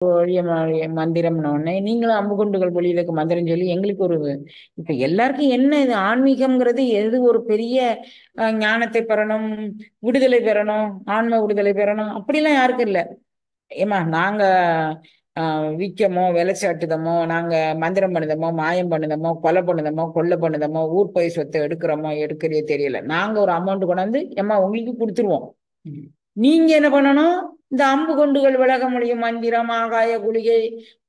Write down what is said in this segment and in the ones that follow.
ஒழிய மந்திரம்னு உடனே நீங்களும் அம்புகுண்டுகள் பொழியலுக்கு மந்திரம் சொல்லி எங்களுக்கு ஒரு இப்ப எல்லாருக்கும் என்ன இது ஆன்மீகம்ங்கிறது எது ஒரு பெரிய ஞானத்தை பெறணும், விடுதலை பெறணும், ஆன்ம விடுதலை பெறணும் அப்படிலாம் யாருக்கும் இல்லை. ஏமா நாங்க விற்கமோ விளைச்சாட்டுதமோ நாங்க மந்திரம் பண்ணுதமோ மாயம் பண்ணுதமோ கொலை பண்ணுதமோ கொள்ளை பண்ணுதமோ ஊர் போய் சொத்தை எடுக்கிறோமோ எடுக்கிறதே தெரியல. நாங்க ஒரு அமௌண்ட் கொண்டாந்து ஏமா உங்களுக்கு கொடுத்துருவோம். நீங்க என்ன பண்ணணும்? இந்த அம்பு கொண்டுகள் விலக முடியும் மந்திரம் ஆகாய குளிகை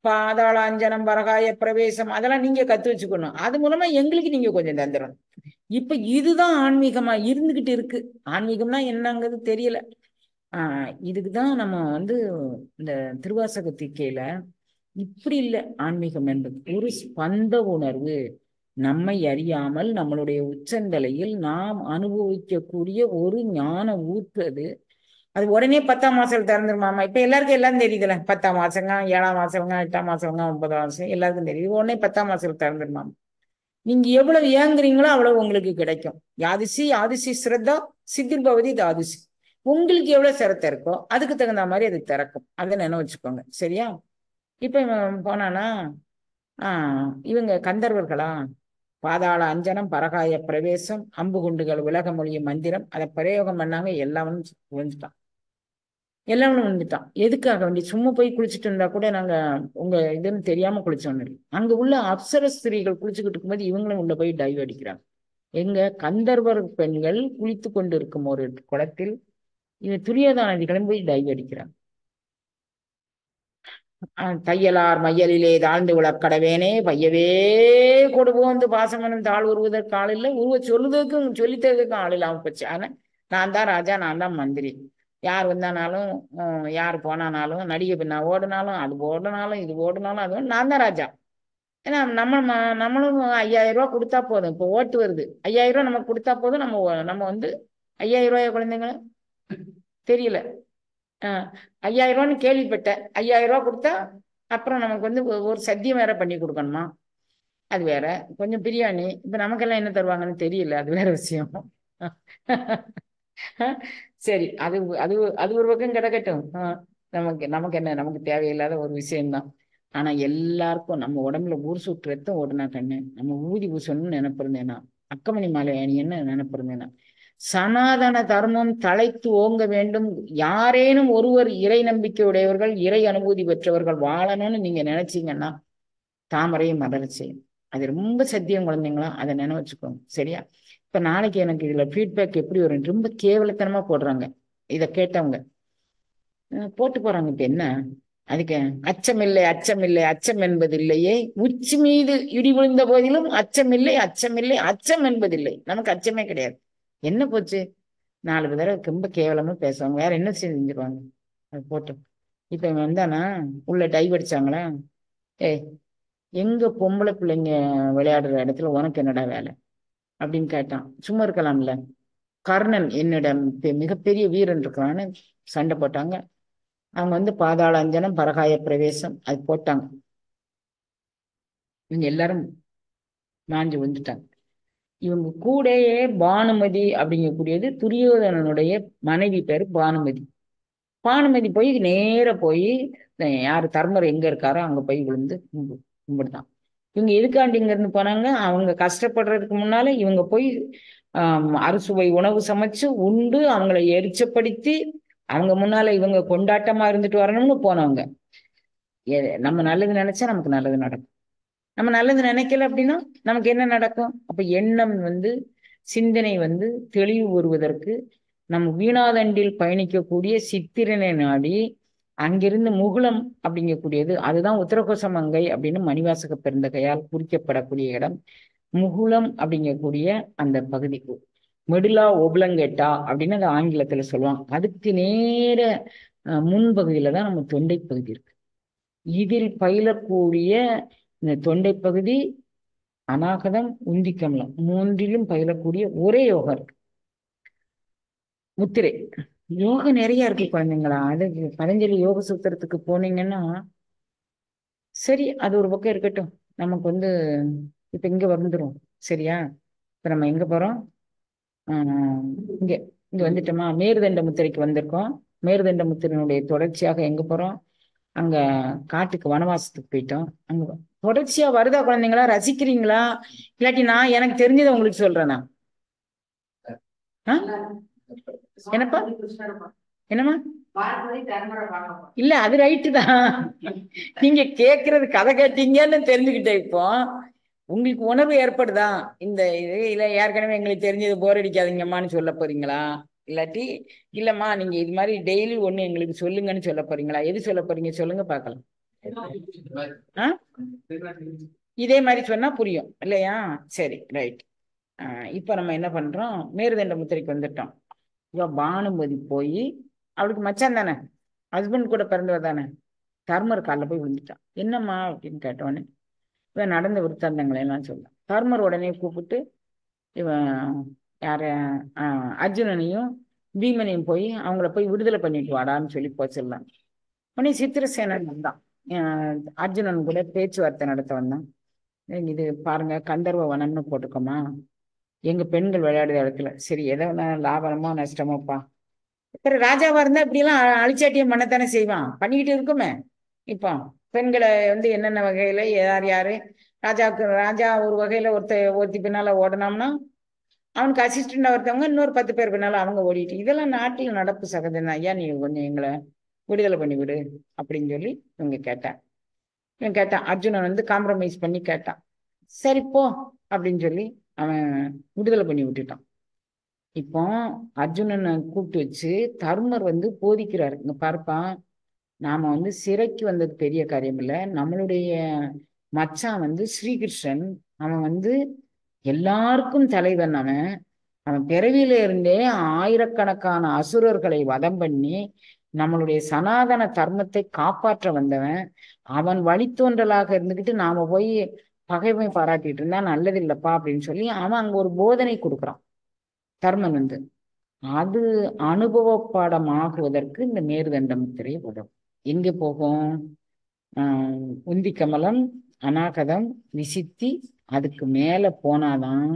பாதாள அஞ்சனம் பரகாய பிரவேசம் அதெல்லாம் நீங்க கத்து வச்சுக்கணும். அது மூலமா எங்களுக்கு நீங்க கொஞ்சம் தந்துடணும். இப்ப இதுதான் ஆன்மீகமா இருந்துகிட்டு இருக்கு. ஆன்மீகம்னா என்னங்கிறது தெரியல. இதுக்குதான் நம்ம இந்த திருவாசக தீக்கையில இப்படி இல்லை. ஆன்மீகம் என்பது ஒரு ஸ்பந்த உணர்வு. நம்மை அறியாமல் நம்மளுடைய உச்சந்தலையில் நாம் அனுபவிக்கக்கூடிய ஒரு ஞான ஊற்று அது. அது உடனே 10ஆம் மாசம் திறந்துருமாமா. இப்ப எல்லாருக்கும் எல்லாம் தெரியுதுல்ல. 10ஆம் மாசங்க 7ஆம் மாசங்க 8ஆம் மாசங்க 9ஆம் மாசம் எல்லாருக்கும் தெரியுது. உடனே 10ஆம் மாசம் திறந்துருமாமா. நீங்க எவ்வளவு ஏங்குறீங்களோ அவ்வளவு உங்களுக்கு கிடைக்கும். யாதிசி ஆதிசி ஸ்ரத்தா சித்திர் பவதி தாதிசி. உங்களுக்கு எவ்வளவு சிரத்தை இருக்கோ அதுக்கு தகுந்த மாதிரி அது திறக்கும். அதை நினைவு வச்சுக்கோங்க. சரியா? இப்ப இவன் போனானா இவங்க கந்தர்வர்களா பாதாள அஞ்சனம் பரகாய பிரவேசம் அம்பு குண்டுகள் உலக மொழியும் மந்திரம் அதை பிரயோகம் பண்ணாங்க. எல்லாவனும் விழுந்துட்டான். எல்லாவனும் விழுந்துட்டான். எதுக்காக வேண்டி சும்மா போய் குளிச்சுட்டு இருந்தா கூட நாங்க உங்க இதுன்னு தெரியாம குளிச்சோன்னு இல்லை. அங்க உள்ள அப்சர ஸ்திரீகள் குளிச்சுக்கிட்டு இருக்கும்போது இவங்களும் உள்ள போய் டைவ் அடிக்கிறாங்க. எங்க கந்தர்வர் பெண்கள் குளித்து கொண்டு இருக்கும் ஒரு குளத்தில் துரியோதன நதிகளும் போய் டைவ் அடிக்கிறாங்க. தையலார் மையலிலே தாழ்ந்து விளக்கடவேனே பையவே கொடுபோந்து பாசமனும் தாழ் உருவதற்கு ஆள் இல்லை, உருவ சொல்லுவதற்கும் சொல்லித்ததுக்கும் ஆள் இல்லாம போச்சு. ஆனா நான் தான் ராஜா, நான் தான் மந்திரி. யார் வந்தானாலும் யார் போனானாலும் நடிகை பின்னா ஓடினாலும் அது ஓடினாலும் இது ஓடினாலும் அது நான் தான் ராஜா. ஏன்னா நம்மளும் 5000 ரூபாய் கொடுத்தா போதும். இப்போ ஓட்டு வருது, 5000 ரூபாய் நமக்கு கொடுத்தா போதும். நம்ம 5000 ரூபாய் குழந்தைங்க தெரியல. 5000 ரூபான்னு கேள்விப்பட்டேன். 5000 ரூபாய் கொடுத்தா அப்புறம் நமக்கு ஒரு சத்தியம் வேற பண்ணி கொடுக்கணுமா? அது வேற. கொஞ்சம் பிரியாணி. இப்ப நமக்கெல்லாம் என்ன தருவாங்கன்னு தெரியல. அது வேற விஷயம். சரி, அது அது அது ஒரு பக்கம் கிடக்கட்டும். நமக்கு நமக்கு என்ன, நமக்கு தேவையில்லாத ஒரு விஷயம்தான். ஆனா எல்லாருக்கும் நம்ம உடம்புல ஊர் சுற்று ரத்தம் ஓடுனா கண்ணு நம்ம ஊதி பூசணும்னு நினைப்பிருந்தேனா, அக்கமணி மாலை அணியன்னு நினைப்பிருந்தேனா, சனாதன தர்மம் தலைத்து ஓங்க வேண்டும், யாரேனும் ஒருவர் இறை நம்பிக்கை உடையவர்கள் இறை அனுபூதி பெற்றவர்கள் வாழணும்னு நீங்க நினைச்சீங்கன்னா தாமரையும் மலர செய்யும். அது ரொம்ப சத்தியம் குழந்தைங்களா. அதை நினைவு வச்சுக்கோங்க. சரியா? இப்ப நாளைக்கு எனக்கு இதுல ஃபீட்பேக் எப்படி வரும்? ரொம்ப கேவலத்தனமா போடுறாங்க. இதை கேட்டவங்க போட்டு போறாங்க. இப்ப என்ன அதுக்கு? அச்சமில்லை அச்சமில்லை அச்சம் என்பதில்லையே, உச்சி மீது இடி விழுந்த போதிலும் அச்சமில்லை அச்சமில்லை அச்சம் என்பதில்லை. நமக்கு அச்சமே கிடையாது. என்ன போச்சு? 4 தடவை ரொம்ப கேவலமா பேசுவாங்க. வேற என்ன செஞ்சிருவாங்க? அது போட்டு இப்ப இவன் வந்தானா உள்ள டைவ் அடிச்சாங்களா? ஏய், எங்க பொம்பளை பிள்ளைங்க விளையாடுற இடத்துல உனக்கு என்னடா வேலை அப்படின்னு கேட்டான். சும்மா இருக்கலாம்ல. கர்ணன் என்னிடம் மிகப்பெரிய வீரன் இருக்கிறான்னு சண்டை போட்டாங்க. அவங்க பாதாள அஞ்சனம் பரகாய பிரவேசம் அது போட்டாங்க. இவங்க எல்லாரும் மாஞ்சு வந்துட்டாங்க. இவங்க கூடயே பானுமதி அப்படிங்கக்கூடியது துரியோதனனுடைய மனைவி பேரு பானுமதி. பானுமதி போய் நேர போய் யாரு தர்மர் எங்க இருக்காரோ அங்க போய் விழுந்து கும்பிடுதான். இவங்க எதுக்காண்டி இங்க இருந்து போனாங்க? அவங்க கஷ்டப்படுறதுக்கு முன்னால இவங்க போய் அறுசுவை உணவு சமைச்சு உண்டு அவங்களை எரிச்சப்படுத்தி அவங்க முன்னால இவங்க கொண்டாட்டமா இருந்துட்டு வரணும்னு போனவங்க. நம்ம நல்லது நினைச்சா நமக்கு நல்லது நடக்கும். நம்ம நல்லது நினைக்கல அப்படின்னா நமக்கு என்ன நடக்கும்? அப்ப எண்ணம் சிந்தனை தெளிவு வருவதற்கு நம்ம வீணாதண்டில் பயணிக்கக்கூடிய சித்திரனை நாடி அங்கிருந்து முகுளம் அப்படிங்கக்கூடியது அதுதான் உத்தரகோச மங்கை அப்படின்னு மணிவாசக பெருந்தகையால் குறிக்கப்படக்கூடிய இடம். முகுளம் அப்படிங்கக்கூடிய அந்த பகுதிக்கு மெடுலா ஒப்லங்கேட்டா அப்படின்னு அந்த ஆங்கிலத்துல சொல்லுவாங்க. அதுக்கு நேர முன்பகுதியில தான் நம்ம தொண்டை பகுதி இருக்கு. இதில் பயிலக்கூடிய இந்த தொண்டை பகுதி அநாகதம் உந்தி கமலம் மூன்றிலும் பயிலக்கூடிய ஒரே யோகம் இருக்கு. முத்திரை யோகம் நிறைய இருக்கு குழந்தைங்களா. அது பதஞ்சலி யோக சூத்திரத்துக்கு போனீங்கன்னா சரி, அது ஒரு பக்கம் இருக்கட்டும். நமக்கு இப்ப இங்க வந்துரும். சரியா? இப்ப நம்ம எங்க போறோம்? ஆஹ் இங்க இங்க வந்துட்டோமா? மேருதண்ட முத்திரைக்கு வந்திருக்கோம். மேருதண்ட முத்திரையினுடைய தொடர்ச்சியாக எங்க போறோம்? அங்க காட்டுக்கு வனவாசத்துக்கு போயிட்டோம். அங்க தொடர்ச்சியா வருதா குழந்தைங்களா, ரசிக்கிறீங்களா? இல்லாட்டி நான் எனக்கு தெரிஞ்சதை உங்களுக்கு சொல்றேனா? என்னப்பா? என்னம்மா? இல்ல, அது ரைட்டு தான். நீங்க கேக்குறது கதை கேட்டீங்கன்னு தெரிஞ்சுக்கிட்டேன். இப்போ உங்களுக்கு உணர்வு ஏற்படுதா இந்த இது? இல்ல ஏற்கனவே எங்களுக்கு தெரிஞ்சது போர் அடிக்காதீங்கம்மான்னு சொல்ல போறீங்களா? இல்லாட்டி இல்லம்மா நீங்க இது மாதிரி டெய்லி ஒண்ணு எங்களுக்கு சொல்லுங்கன்னு சொல்ல போறீங்களா? எது சொல்ல போறீங்க சொல்லுங்க பார்க்கலாம். ஆ? இதே மாதிரி சொன்னா புரியும் இல்லையா? சரி, ரைட். இப்ப நம்ம என்ன பண்றோம், மேருதண்ட முத்திரைக்கு வந்துட்டோம். இவ பானுமதி போய், அவளுக்கு மச்சான் தானே, ஹஸ்பண்ட் கூட பிறந்தவ தானே, தர்மர் காலில் போய் விழுந்துட்டான். என்னம்மா அப்படின்னு கேட்டவொடனே இவன் நடந்த விருத்தாந்தங்களை எல்லாம் சொல்ல, தர்மர் உடனே கூப்பிட்டு இவன் யார அர்ஜுனனையும் பீமனையும் போய் அவங்கள போய் விடுதலை பண்ணிட்டு வாடான்னு சொல்லி போச்சிடலாம். உடனே சித்திரசேனன் வந்தான். அர்ஜுனன் கூட பேச்சுவார்த்தை நடத்த வந்தான். இது பாருங்க, கந்தர்வ வனம்னு போட்டுக்கோமா, எங்க பெண்கள் விளையாடுற இடத்துல சரி எதோ லாபமோ நஷ்டமோப்பா. அப்புறம் ராஜாவா இருந்தா இப்படி எல்லாம் அழிச்சாட்டியம் பண்ணத்தானே செய்வான், பண்ணிக்கிட்டு இருக்குமே. இப்போ பெண்களை என்னென்ன வகையில யார் யாரு, ராஜாவுக்கு ராஜா ஒரு வகையில ஒருத்தி பின்னால ஓடனோம்னா அவனுக்கு அசிஸ்டண்டா ஒருத்தவங்க இன்னொரு 10 பேர் பின்னால அவங்க ஓடிட்டு, இதெல்லாம் நாட்டில் நடப்பு சகஜம் தான். ஐயா நீங்க கொஞ்சம் எங்களை விடுதலை பண்ணி விடு அப்படின்னு சொல்லி இவங்க கேட்டான். இவன் கேட்டான், அர்ஜுனன் காம்ப்ரமைஸ் பண்ணி கேட்டான். சரி போ அப்படின்னு சொல்லி அவன் விடுதலை பண்ணி விட்டுட்டான். இப்போ அர்ஜுனனை கூப்பிட்டு வச்சு தர்மர் போதிக்கிறாரு, இங்க பார்ப்பா, நாம சிறைக்கு வந்தது பெரிய காரியம் இல்லை. நம்மளுடைய மச்சான் ஸ்ரீகிருஷ்ணன், அவன் எல்லாருக்கும் தலைவன். அவன் அவன் பிறவியில இருந்தே ஆயிரக்கணக்கான அசுரர்களை வதம் பண்ணி நம்மளுடைய சனாதன தர்மத்தை காப்பாற்ற வந்தவன். அவன் வழித்தோன்றலாக இருந்துகிட்டு நாம போய் பகைமை பாராட்டிட்டு இருந்தா நல்லது இல்லப்பா அப்படின்னு சொல்லி அவன் அங்க ஒரு போதனை கொடுக்குறான். தர்மன் அது அனுபவ பாடம் ஆகுவதற்கு இந்த மேருதண்ட முத்திரை உதவும். எங்க போகும்? உந்தி கமலம், அநாகதம், விசித்தி, அதுக்கு மேல போனாதான்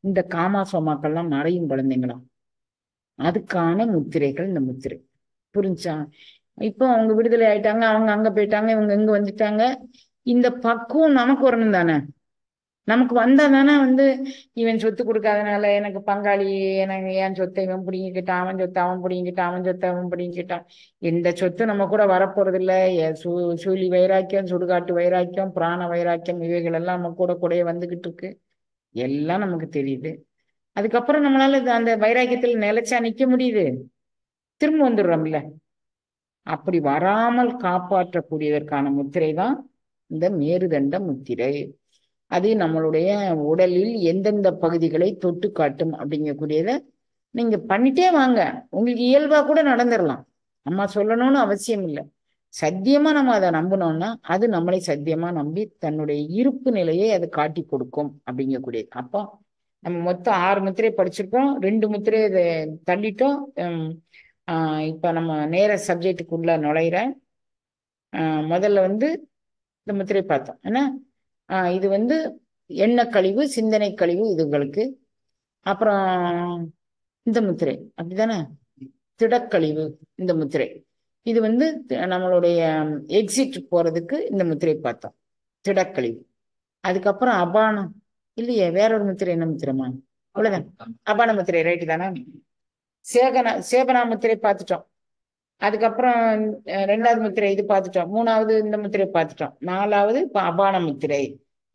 இந்த காமாசோமாக்கள்லாம் மறையும் குழந்தைங்களாம். அதுக்கான முத்திரைகள் இந்த முத்திரை. புரிஞ்சா? இப்போ அவங்க விடுதலை ஆயிட்டாங்க, அவங்க அங்க போயிட்டாங்க, இவங்க இங்க வந்துட்டாங்க. இந்த பக்குவம் நமக்கு வரணும் தானே. நமக்கு வந்தா தானே இவன் சொத்து கொடுக்காதனால எனக்கு பங்காளி, எனக்கு என் சொத்தை இவன் பிடிங்கிக்கிட்டான், அவன் சொத்தை அவன் பிடிங்கிக்கிட்டான், அவன் சொத்தை அவன் பிடிங்கிக்கிட்டான். எந்த சொத்து நம்ம கூட வரப்போறது இல்லை. சூழி வைராக்கியம், சுடுகாட்டு வைராக்கியம், பிராண வைராக்கியம், இவைகள் எல்லாம் நம்ம கூட வந்துகிட்டு இருக்கு. எல்லாம் நமக்கு தெரியுது. அதுக்கப்புறம் நம்மளால அந்த வைராக்கியத்தில் நிலைச்சா நிக்க முடியுது? திரும்ப வந்துடுறோம்ல. அப்படி வராமல் காப்பாற்றக்கூடியதற்கான முத்திரை தான் இந்த மேருதண்ட முத்திரை. அது நம்மளுடைய உடலில் எந்தெந்த பகுதிகளை தொட்டு காட்டும் அப்படிங்கக்கூடியத நீங்க பண்ணிட்டே வாங்க. உங்களுக்கு இயல்பா கூட நடந்துடலாம். நம்ம சொல்லணும்னு அவசியம் இல்லை. சத்தியமா நம்ம அதை நம்பினோம்னா அது நம்மளை சத்தியமா நம்பி தன்னுடைய இருப்பு நிலையை அது காட்டி கொடுக்கும் அப்படிங்கக்கூடியது. அப்போ நம்ம மொத்தம் 6 முத்திரை படிச்சிருக்கோம், 2 முத்திரை இதை தள்ளிட்டோம். இப்ப நம்ம நேர சப்ஜெக்டுக்குள்ள நுழையிறேன். முதல்ல இந்த முத்திரை பார்த்தோம். ஏன்னா இது எண்ண கழிவு, சிந்தனை கழிவு இதுகளுக்கு. அப்புறம் இந்த முத்திரை அப்படிதானே, திடக்கழிவு. இந்த முத்திரை இது நம்மளுடைய எக்ஸிட் போறதுக்கு இந்த முத்திரை பார்த்தோம், திடக்கழிவு. அதுக்கப்புறம் அபானம் இல்லையே, வேற ஒரு முத்திரை. என்ன முத்திரமா? அவ்வளவுதான், அபான முத்திரை. ரைட்டு தானே. சேபனா முத்திரை பார்த்துட்டோம். அதுக்கப்புறம் 2வது முத்திரை இது பார்த்துட்டோம். 3வது இந்த முத்திரை பார்த்துட்டோம். 4வது இப்ப அபான முத்திரை.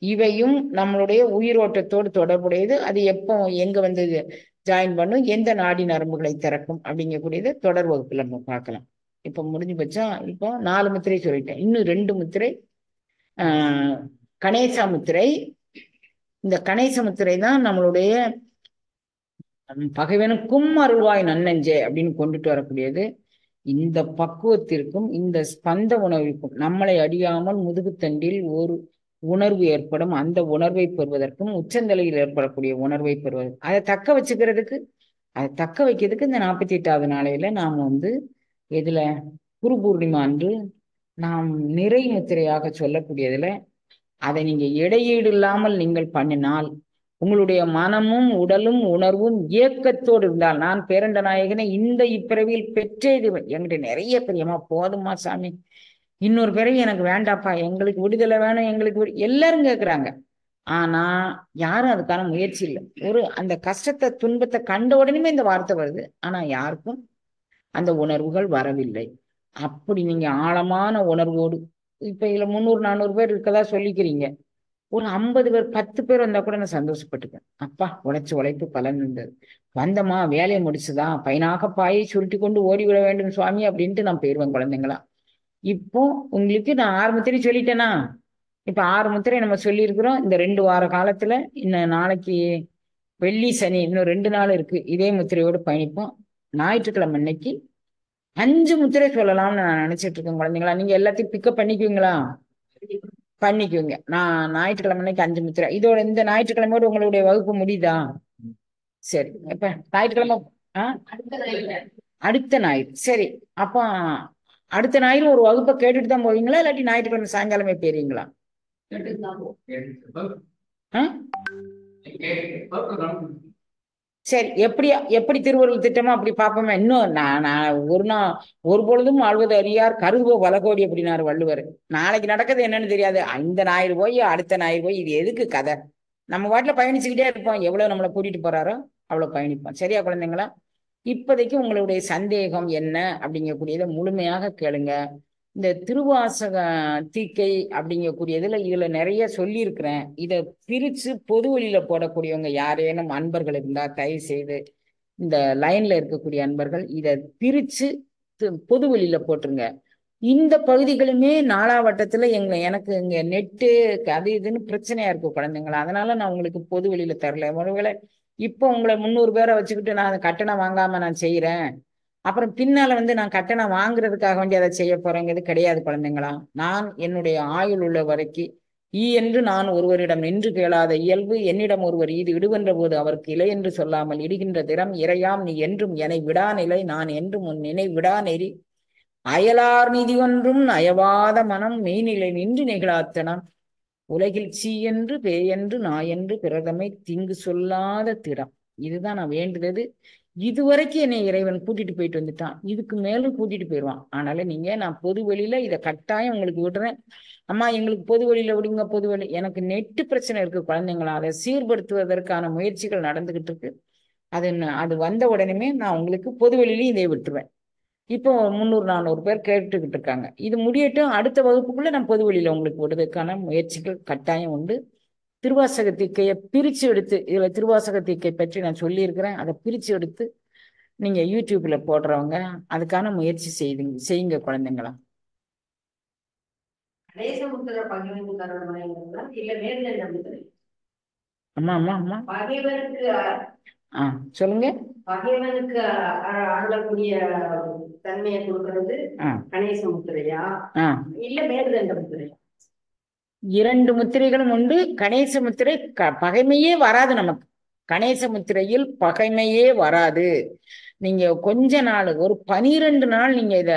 இவையும் நம்மளுடைய உயிரோட்டத்தோடு தொடர்புடையது. அது எப்போ எங்க ஜாயின் பண்ணும், எந்த நாடி நரம்புகளை திறக்கும் அப்படிங்கக்கூடியது தொடர் வகுப்புல நம்ம பார்க்கலாம். இப்ப முடிஞ்சு போச்சா? இப்போ 4 முத்திரை சொல்லிட்டேன், இன்னும் 2 முத்திரை. கணேச முத்திரை. இந்த கணேச முத்திரை தான் நம்மளுடைய பகைவனுக்கும் அருள்வாய் நன்னஞ்சே அப்படின்னு கொண்டுட்டு வரக்கூடியது. இந்த பக்குவத்திற்கும் இந்த ஸ்பந்த உணர்விற்கும் நம்மளை அறியாமல் முதுகுத்தண்டில் ஒரு உணர்வு ஏற்படும். அந்த உணர்வை பெறுவதற்கும் உச்சந்தலையில் ஏற்படக்கூடிய உணர்வை பெறுவது, அதை தக்க வச்சுக்கிறதுக்கு, அதை தக்க வைக்கிறதுக்கு இந்த 48வது நாளையில நாம் எதுல குரு பூர்ணிமா அன்று நாம் நிறை முத்திரையாக சொல்லக்கூடியதுல அதை நீங்க இடையீடு இல்லாமல் நீங்கள் பண்ணினால், உங்களுடைய மனமும் உடலும் உணர்வும் இயக்கத்தோடு இருந்தால், நான் பேரண்ட நாயகனை இந்த இப்பிறவியில் பெற்றேது என்கிட்ட நிறைய பெரியமா போதுமா சாமி, இன்னொரு பிறவி எனக்கு வேண்டாப்பா, எங்களுக்கு விடுதலை வேணும், எங்களுக்கு எல்லாரும் கேட்குறாங்க. ஆனா யாரும் அதுக்கான முயற்சி இல்லை. ஒரு அந்த கஷ்டத்தை துன்பத்தை கண்ட உடனே இந்த வார்த்தை வருது. ஆனா யாருக்கும் அந்த உணர்வுகள் வரவில்லை. அப்படி நீங்க ஆழமான உணர்வோடு இப்ப இதுல 300 400 பேர் இருக்கதா சொல்லிக்கிறீங்க. ஒரு 50 பேர் 10 பேர் வந்தா கூட நான் சந்தோஷப்பட்டுப்பேன். அப்பா உழைச்சு உழைப்பு பலன் இருந்தது. வந்தமா வேலையை முடிச்சுதான் பையனாக பாயை சுருட்டி கொண்டு ஓடிவிட வேண்டும் சுவாமி அப்படின்ட்டு நான் போயிருவேன் குழந்தைங்களா. இப்போ உங்களுக்கு நான் 6 முத்திரை சொல்லிட்டேனா? இப்ப 6 முத்திரை நம்ம சொல்லியிருக்கிறோம். இந்த 2 வார காலத்துல இன்னும் நாளைக்கு வெள்ளி சனி இன்னும் 2 நாள் இருக்கு. இதே முத்திரையோடு பயணிப்போம். ஞாயிற்றுக்கிழமை அன்னைக்கு 5 முத்திரை சொல்லலாம்னு நான் நினைச்சிட்டு இருக்கேன் குழந்தைங்களா. நீங்க எல்லாத்தையும் பிக்கப் பண்ணிக்குவீங்களா? பண்ணிக்குவீங்க. நான் ஞாயிற்றுக்கிழமை அன்னைக்கு 5 முத்திரை இதோட இந்த ஞாயிற்றுக்கிழமையோடு உங்களுடைய வகுப்பு முடியுதா? சரி. இப்ப ஞாயிற்றுக்கிழமை ஆ அடுத்த ஞாயிறு சரி. அப்போ அடுத்த ஞாயிறு ஒரு வகுப்பை கேட்டுட்டு தான் போவீங்களா, இல்லாட்டி ஞாயிற்றுக்கிழமை சாயங்காலமே போயிருவீங்களா? ஆ? சரி. எப்படி எப்படி திருவள்ளுவர் திட்டமா அப்படி பார்ப்போமே. இன்னும் நான் ஒரு நாள் ஒரு பொழுதும் வாழ்வது அறியார் கருதுவோ வளகோடி அப்படின்னாரு வள்ளுவர். நாளைக்கு நடக்கிறது என்னன்னு தெரியாது. இந்த ஞாயிறு போய் அடுத்த ஞாயிறு போய் இது எதுக்கு கதை? நம்ம வாட்டில பயணிச்சுக்கிட்டே இருப்போம். எவ்வளவு நம்மளை கூட்டிட்டு போறாரோ அவ்வளவு பயணிப்போம். சரியா குழந்தைங்களா? இப்போதைக்கு உங்களுடைய சந்தேகம் என்ன அப்படிங்கக்கூடியதை முழுமையாக கேளுங்க. இந்த திருவாசக தீக்கை அப்படிங்கக்கூடியதுல இதுல நிறைய சொல்லியிருக்கிறேன். இதை பிரிச்சு பொது வழியில போடக்கூடியவங்க யாரேனும் அன்பர்கள் இருந்தா தயவு செய்து இந்த லைன்ல இருக்கக்கூடிய அன்பர்கள் இதை பிரிச்சு பொது வழியில போட்டுருங்க. இந்த பகுதிகளுமே நாலாவட்டத்துல எனக்கு இங்க நெட்டு அது இதுன்னு பிரச்சனையா இருக்கு குழந்தைங்களா. அதனால நான் உங்களுக்கு பொது வெளியில தரல. ஒருவேளை இப்போ உங்களை 300 பேரை வச்சுக்கிட்டு நான் கட்டணம் வாங்காம நான் செய்யறேன், அப்புறம் பின்னால நான் கட்டணம் வாங்குறதுக்காக வேண்டி அதை செய்ய போறேங்கிறது கிடையாது குழந்தைங்களா. நான் என்னுடைய ஆயுள் உள்ள வரைக்கும் என்று நான் ஒருவரிடம் நின்று கேளாத இயல்பு என்னிடம் ஒருவர் இது இடுவென்ற போது அவருக்கு இலை என்று சொல்லாமல் இடுகின்ற திறம் இறையாம் நீ என்றும் என்னை விடா நிலை நான் என்றும் உன் நினை விடா நெறி அயலார் நிதி ஒன்றும் நயவாத மனம் மெய்நிலை நின்று நெகிழாத்தனம் உலகில் சீ என்று பேயென்று நாயென்று பிறதமை தீங்கு சொல்லாத திறம். இதுதான் நான் வேண்டுதது. இதுவரைக்கும் என்னை இறைவன் கூட்டிட்டு போயிட்டு வந்துட்டான். இதுக்கு மேலும் கூட்டிட்டு போயிடுவான். ஆனால நீங்க நான் பொது வழியில இதை கட்டாயம் உங்களுக்கு விடுறேன். அம்மா எங்களுக்கு பொது வழியில விடுங்க. பொது வழி எனக்கு நெட்டு பிரச்சனை இருக்கு குழந்தைங்களா. அதை சீர்படுத்துவதற்கான முயற்சிகள் நடந்துகிட்டு இருக்கு. அது வந்த உடனே நான் உங்களுக்கு பொது வழியிலையும் இதை விட்டுருவேன். இப்போ 300 400 பேர் கேட்டுக்கிட்டு இருக்காங்க. இது முடியட்டும். அடுத்த வகுப்புக்குள்ள நான் பொது வழியில உங்களுக்கு விடுவதற்கான முயற்சிகள் கட்டாயம் உண்டு. திருவாசக தீக்கையை பிரிச்சு எடுத்து இதுல திருவாசக தீக்கை பற்றி நான் சொல்லியிருக்கிறேன். அதை பிரிச்சு எடுத்து நீங்க யூடியூப்ல போடுறவங்க அதுக்கான முயற்சி செய்யுங்க குழந்தைங்களா. அம்மா அம்மா அம்மா சொல்லுங்க. பகைவனுக்கு அருளக்கூடிய தன்மையை கொடுக்கிறது கணேச முத்திரையா இல்ல மேற்தண்ட முத்திரையா? 2 முத்திரைகளும் உண்டு. கணேச முத்திரை பகைமையே வராது நமக்கு. கணேச முத்திரையில் பகைமையே வராது. நீங்க கொஞ்ச நாள் ஒரு 12 நாள் நீங்க இத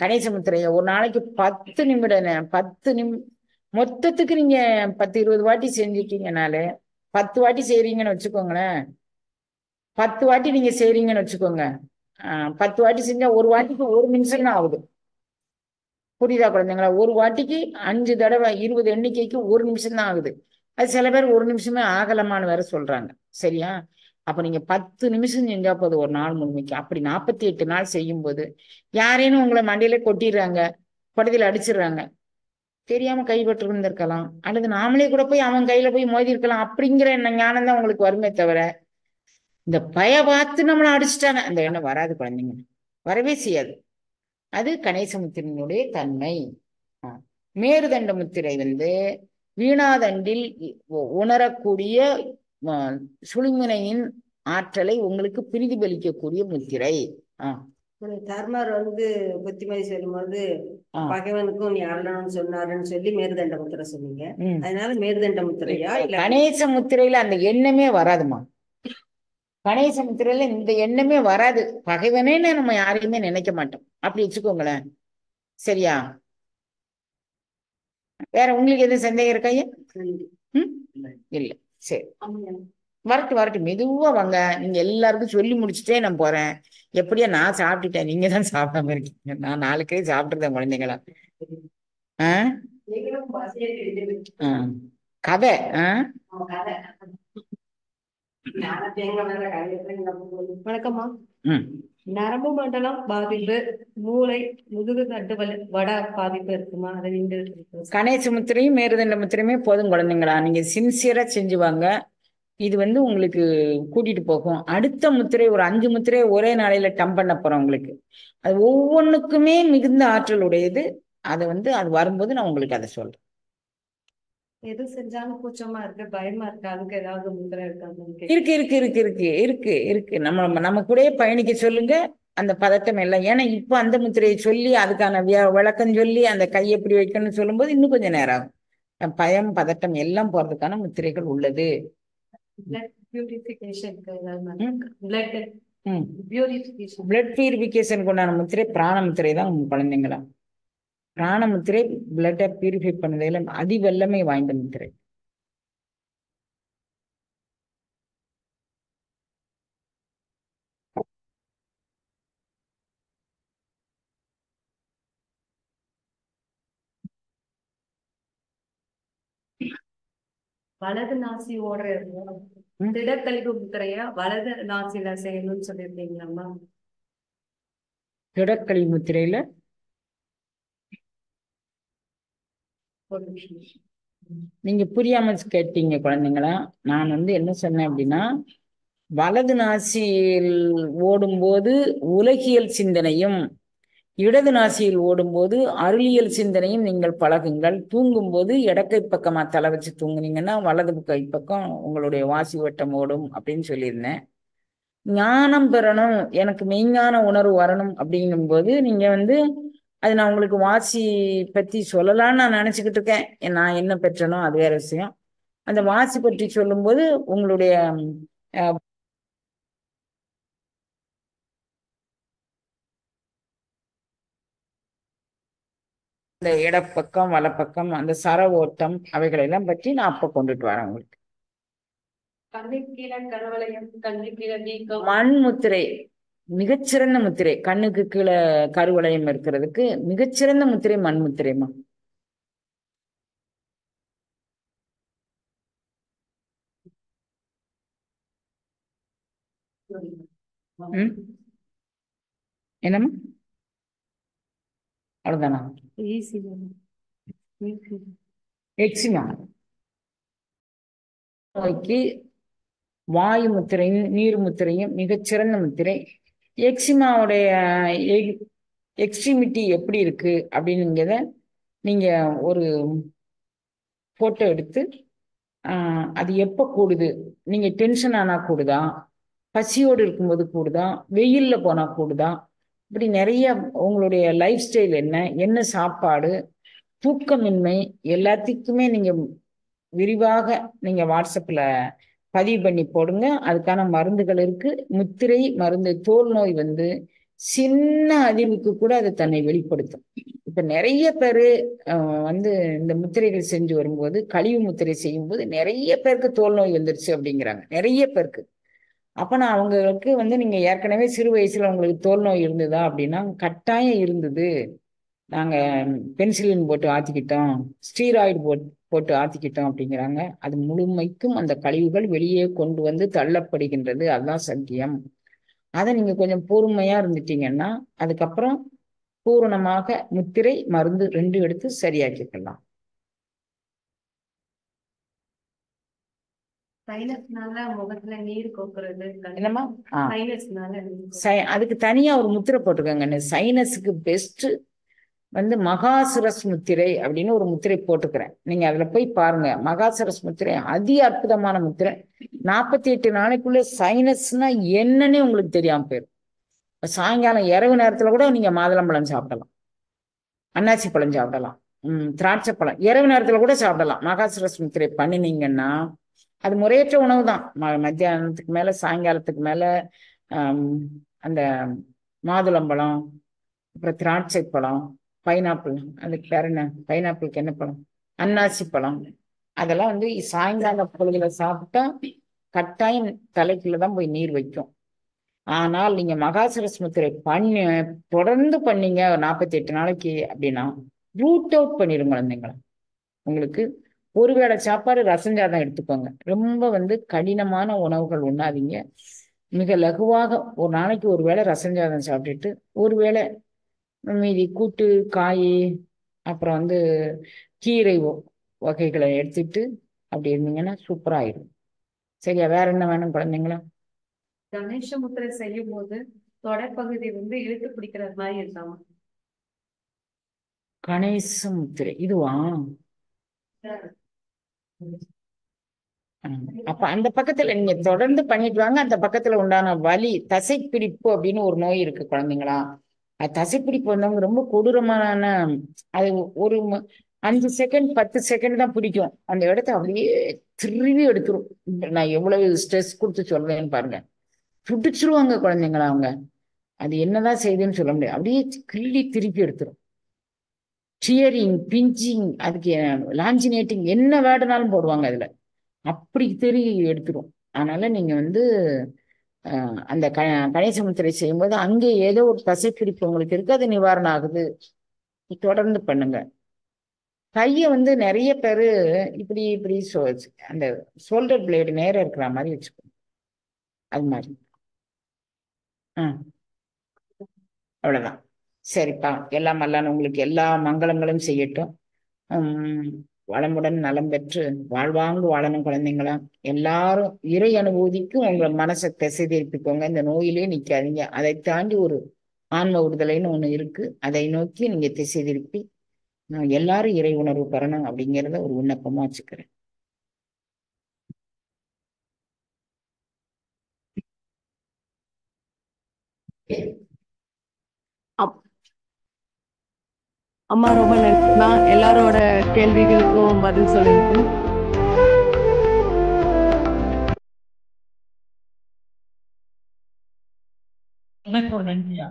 கணேச முத்திரைய ஒரு நாளைக்கு 10 நிமிடம் 10 மொத்தத்துக்கு நீங்க 10 20 வாட்டி செஞ்சுட்டீங்கனாலே 10 வாட்டி செய்றீங்கன்னு வச்சுக்கோங்களேன். 10 வாட்டி நீங்க செய்றீங்கன்னு வச்சுக்கோங்க. 10 வாட்டி செஞ்சா ஒரு வாட்டிக்கு 1 நிமிஷம் தான் ஆகுது. புரியுதா குழந்தைங்களா? ஒரு வாட்டிக்கு 5 தடவை 20 எண்ணிக்கைக்கு 1 நிமிஷம் தான் ஆகுது. அது சில பேர் 1 நிமிஷமே ஆகலமான்னு வேற சொல்றாங்க. சரியா? அப்ப நீங்க 10 நிமிஷம் செஞ்சா போதும் ஒரு நாள் முழுமைக்கு. அப்படி 48 நாள் செய்யும் போது யாரேனும் உங்களை மண்டையில கொட்டிடுறாங்க, படுதியில அடிச்சிடுறாங்க, தெரியாம கைப்பற்று இருந்திருக்கலாம், அல்லது நாமளே கூட போய் அவன் கையில போய் மோதி இருக்கலாம். அப்படிங்கிற ஞானம் தான் உங்களுக்கு வருமே தவிர இந்த பார்த்து நம்மளை அடிச்சுட்டாங்க அந்த எண்ணம் வராது குழந்தைங்க. வரவே செய்யாது. அது கணேசமுத்திரையினுடைய தன்மை. மேருதண்ட முத்திரை வீணாதண்டில் உணரக்கூடிய சுழுமுனையின் ஆற்றலை உங்களுக்கு பிரதிபலிக்கக்கூடிய முத்திரை. தர்மர் புத்திமதி சொல்லும்போது பகைவனுக்கும் நீ அருளணும்னு சொன்னாருன்னு சொல்லி மேருதண்ட முத்திரை சொன்னீங்க. அதனால மேருதண்ட முத்திரையா இல்ல கணேச முத்திரையில அந்த எண்ணமே வராதுமா. கணேச முத்திரையில இந்த எண்ணமே வராது. பகைவனேன்னு நம்ம யாரையுமே நினைக்க மாட்டோம். அப்படி வச்சுக்கோங்களேன். சரியா? வேற உங்களுக்கு எதுவும் சந்தேகம் இருக்கையா? இல்ல. சரி. வரட்டு வரட்டு மெதுவா வாங்க. நீங்க எல்லாருக்கும் சொல்லி முடிச்சுட்டே நான் போறேன். எப்படியா நான் சாப்பிட்டுட்டேன், நீங்க தான் சாப்பிடாம இருக்கீங்க. நான் 4 கை சாப்பிட்டுருந்தேன் குழந்தைங்களா. ஆஹ் ஆஹ் கதை. வணக்கம்மா. ம் நரம்பு மண்டலம் பாதிப்பு, மூளை, முதுகு தண்டு வட பாதிப்பு இருக்குமா? அதை நீங்க கணேச முத்திரையும் மேருதண்ட முத்திரையுமே போதும் குழந்தைங்களா. நீங்க சின்சியரா செஞ்சுவாங்க. இது வந்து உங்களுக்கு கூட்டிட்டு போகும். அடுத்த முத்திரை ஒரு 5 முத்திரையை ஒரே நாளையில டம் பண்ண போறோம் உங்களுக்கு. அது ஒவ்வொன்றுக்குமே மிகுந்த ஆற்றல் உடையது. அதை வந்து அது வரும்போது நான் உங்களுக்கு அதை சொல்றேன். எது செஞ்சாலும் கூச்சமா இருக்கு, பயமா இருக்கு. அதுக்கு ஏதாவது முத்திரை இருக்கான்னு இருக்கு இருக்கு இருக்கு இருக்கு இருக்கு இருக்கு. நம்ம கூடயே பயணிக்க சொல்லுங்க. அந்த பதட்டம் எல்லாம், ஏன்னா இப்ப அந்த முத்திரையை சொல்லி அதுக்கான விளக்கம் சொல்லி அந்த கை எப்படி வைக்கணும்னு சொல்லும்போது இன்னும் கொஞ்சம் நேரம் ஆகும். பயம் பதட்டம் எல்லாம் போறதுக்கான முத்திரைகள் உள்ளது. பிளட் பியூரிஃபிகேஷனுக்கு பிளட் பியூரிஃபிகேஷனுக்கு உண்டான முத்திரை பிராண முத்திரை தான் உங்க குழந்தைங்களா. பிராண முத்திரை பிளட்டை பியூரிஃபை பண்ணதில் அதி வல்லமை வாய்ந்த முத்திரை. வலது நாசி ஓடுற திடக்கழிவு முத்திரையா வலது நாசில செய்யணும்னு சொல்லியிருக்கீங்களா? திடக்கழிவு முத்திரையில நீங்க புரியாம கேட்டீங்க குழந்தைங்களா. நான் வந்து என்ன சொன்னேன் அப்படின்னா, வலது நாசியில் ஓடும்போது உலகியல் சிந்தனையும், இடது நாசியில் ஓடும்போது அருளியல் சிந்தனையும் நீங்கள் பழகுங்கள். தூங்கும்போது இடக்கை பக்கமா தலை வச்சு தூங்குனீங்கன்னா வலது கை பக்கம் உங்களுடைய வாசி வட்டம் ஓடும் அப்படின்னு சொல்லியிருந்தேன். ஞானம் பெறணும், எனக்கு மெய்ஞான உணர்வு வரணும் அப்படிங்கும்போது நீங்க வந்து அது நான் உங்களுக்கு வாசி பத்தி சொல்லலாம்னு நான் நினைச்சுக்கிட்டு இருக்கேன். நான் என்ன பெற்றனோ அது வேற விஷயம். அந்த வாசி பற்றி சொல்லும்போது உங்களுடைய இந்த இடப்பக்கம் வலப்பக்கம் அந்த சர ஓட்டம் அவைகளெல்லாம் பற்றி நான் அப்ப கொண்டுட்டு வரேன் உங்களுக்கு. மண் முத்திரை மிகச்சிறந்த முத்திரை. கண்ணுக்கு கீழே கருவளையம் இருக்கிறதுக்கு மிகச்சிறந்த முத்திரை மண் முத்திரைமா. என்னம்மா? அவ்வளவுதானா? எக்ஸிமா நோய்க்கு வாயு முத்திரையும் நீர் முத்திரையும் மிகச்சிறந்த முத்திரை. எக்ஸிமாவுடைய எக்ஸ்ட்ரிமிட்டி எப்படி இருக்கு அப்படின்னுங்கிறத நீங்க ஒரு போட்டோ எடுத்து அது எப்போ கூடுது, நீங்க டென்ஷன் ஆனா கூடுதா, பசியோடு இருக்கும்போது கூடுதா, வெயில்ல போனா கூடுதா, இப்படி நிறைய உங்களுடைய லைஃப் ஸ்டைல் என்ன, என்ன சாப்பாடு, தூக்கமின்மை எல்லாத்துக்குமே நீங்க விரிவாக நீங்க வாட்ஸ்அப்ல பதிவு பண்ணி போடுங்க. அதுக்கான மருந்துகள் இருக்கு. முத்திரை மருந்து தோல் நோய் வந்து சின்ன அதிர்வுக்கு கூட அது தன்னை வெளிப்படுத்தும். இப்ப நிறைய பேரு வந்து இந்த முத்திரைகள் செஞ்சு வரும்போது, கழிவு முத்திரை செய்யும் போது நிறைய பேருக்கு தோல் நோய் வந்துருச்சு அப்படிங்கிறாங்க, நிறைய பேருக்கு. அப்ப நான் அவங்களுக்கு வந்து நீங்க ஏற்கனவே சிறு வயசுல உங்களுக்கு தோல் நோய் இருந்ததா அப்படின்னா, கட்டாயம் இருந்தது, நாங்க பென்சிலின் போட்டு ஆத்திக்கிட்டோம், ஸ்டீராய்டு போட்டு ஆத்திக்கிட்டோம் அப்படிங்கிறாங்க. அது முழுமைக்கும் அந்த கழிவுகள் வெளியே கொண்டு வந்து தள்ளப்படுகின்றது. அதுதான் சத்தியம். அதை நீங்க கொஞ்சம் பொறுமையா இருந்துட்டீங்கன்னா அதுக்கப்புறம் பூரணமாக முத்திரை மருந்து 2 எடுத்து சரியாக்கிக்கலாம். என்னம்மா? அதுக்கு தனியா ஒரு முத்திரை போட்டுக்கோங்க. சைனஸுக்கு பெஸ்ட் வந்து மகாசுரஸ் முத்திரை அப்படின்னு ஒரு முத்திரை போட்டுக்கிறேன். நீங்க அதுல போய் பாருங்க. மகாசுரஸ் முத்திரை அதி அற்புதமான முத்திரை. 48 நாளைக்குள்ள சைனஸ்னா என்னன்னே உங்களுக்கு தெரியாம போயிடும். சாயங்காலம் இரவு நேரத்துல கூட நீங்க மாதுளம்பழம் சாப்பிடலாம், அன்னாசி பழம் சாப்பிடலாம், திராட்சை பழம் இரவு நேரத்துல கூட சாப்பிடலாம். மகாசுரஸ் முத்திரை பண்ணினீங்கன்னா அது முறையற்ற உணவு தான். மத்தியானத்துக்கு மேல சாயங்காலத்துக்கு மேல அந்த மாதுளம்பழம், அப்புறம் திராட்சை பழம், பைனாப்பிள், அதுக்கு பேர் என்ன, பைனாப்பிளுக்கு என்ன பழம், அன்னாசி பழம், அதெல்லாம் வந்து சாயங்கால பொழுதுல சாப்பிட்டா கட்டாயம் தலைக்குள்ள தான் போய் நீர் வைக்கும். ஆனால் நீங்க மகாசரஸ் முத்திரை பண்ணி தொடர்ந்து பண்ணீங்க 48 நாளைக்கு அப்படின்னா ரூட் அவுட் பண்ணிடும் குழந்தைங்கள. உங்களுக்கு ஒருவேளை சாப்பாடு ரசஞ்சாதம் எடுத்துக்கோங்க. ரொம்ப கடினமான உணவுகள் உண்ணாதீங்க. மிக லகுவாக ஒரு நாளைக்கு ஒரு வேளை ரசஞ்சாதம் சாப்பிட்டுட்டு ஒருவேளை மீதி கூட்டு காய் அப்புறம் கீரை வகைகளை எடுத்துட்டு அப்படி இருந்தீங்கன்னா சூப்பரா ஆயிடும். சரியா? வேற என்ன வேணும் குழந்தைங்களா? கணேச முத்திரை செய்யும் போது தொடைப்பகுதி இழுத்து பிடிக்கிறது மாதிரி இருக்காம. கணேச முத்திரை இதுவா? அப்ப அந்த பக்கத்துல நீங்க தொடர்ந்து பண்ணிட்டு வாங்க. அந்த பக்கத்துல உண்டான வலி தசைப்பிடிப்பு அப்படின்னு ஒரு நோய் இருக்கு குழந்தைங்களா. அது தசைப்பிடிப்பு வந்தவங்க ரொம்ப கொடூரமான, அது ஒரு 5 செகண்ட் 10 செகண்ட் தான் பிடிக்கும். அந்த இடத்த அப்படியே திருவி எடுத்துரும். நான் எவ்வளவு ஸ்ட்ரெஸ் கொடுத்து சொல்றேன்னு பாருங்க. பிடிச்சிருவாங்க குழந்தைங்களா அவங்க. அது என்னதான் செய்யுதுன்னு சொல்ல முடியாது. அப்படியே கிள்ளி திருப்பி எடுத்துரும். டியரிங், பிஞ்சிங், அதுக்கு லாஞ்சினேட்டிங் என்ன வேர்டுனாலும் போடுவாங்க அதுல. அப்படி எடுத்துரும். அதனால நீங்க அந்த கணேச முத்திரை செய்யும்போது அங்கே ஏதோ ஒரு தசைப்பிடிப்பு உங்களுக்கு இருக்கு, அது நிவாரணம் ஆகுது. தொடர்ந்து பண்ணுங்க. கைய நிறைய பேரு இப்படி இப்படி அந்த ஷோல்டர் பிளேடு நேரம் இருக்கிற மாதிரி வச்சுக்கோங்க. அது மாதிரி. அவ்வளவுதான். சரிப்பா. எல்லாம் அல்லன்னு உங்களுக்கு எல்லா மங்களங்களும் செய்யட்டும். வளமுடன் நலம் பெற்று வாழ்வாங்கு வாழணும் குழந்தைங்களா. எல்லாரும் இறை அனுபூதிக்கு உங்க மனசை திசை திருப்பிக்கோங்க. இந்த நோயிலே நிக்காதீங்க. அதை தாண்டி ஒரு ஆன்ம விடுதலைன்னு ஒண்ணு இருக்கு. அதை நோக்கி நீங்க திசை திருப்பி எல்லாரும் இறை உணர்வு பெறணும் அப்படிங்கிறத ஒரு விண்ணப்பமா வச்சுக்கிறேன். அம்மா ரொம்ப நன்றிமா. எல்லாரோட கேள்விகளுக்கும் பதில் சொல்லுங்க. எனக்கு நன்றியா?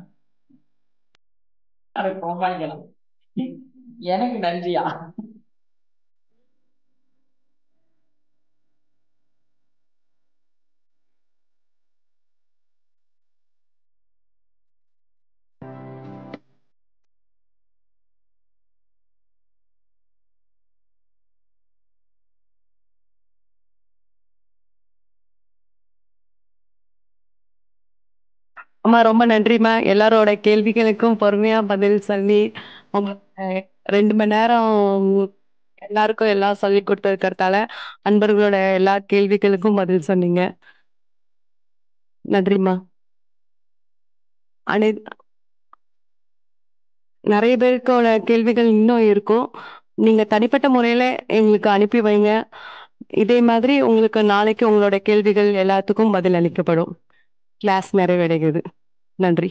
அதை போவாங்கலாம். எனக்கு நன்றியா? அம்மா ரொம்ப நன்றிம்மா. எல்லாரோட கேள்விகளுக்கும் பொறுமையா பதில் சொல்லி உங்க 2 மணி நேரம் எல்லாருக்கும் எல்லாம் சொல்லி கொடுத்ததுக்கிறதால அன்பர்களோட எல்லா கேள்விகளுக்கும் பதில் சொன்னீங்க. நன்றிம்மா. அனை நிறைய பேருக்கோட கேள்விகள் இன்னும் இருக்கும். நீங்க தனிப்பட்ட முறையில எங்களுக்கு அனுப்பி வைங்க. இதே மாதிரி உங்களுக்கு நாளைக்கு உங்களோட கேள்விகள் எல்லாத்துக்கும் பதில் அளிக்கப்படும். கிளாஸ் நிறைவடைகிறது. நன்றி.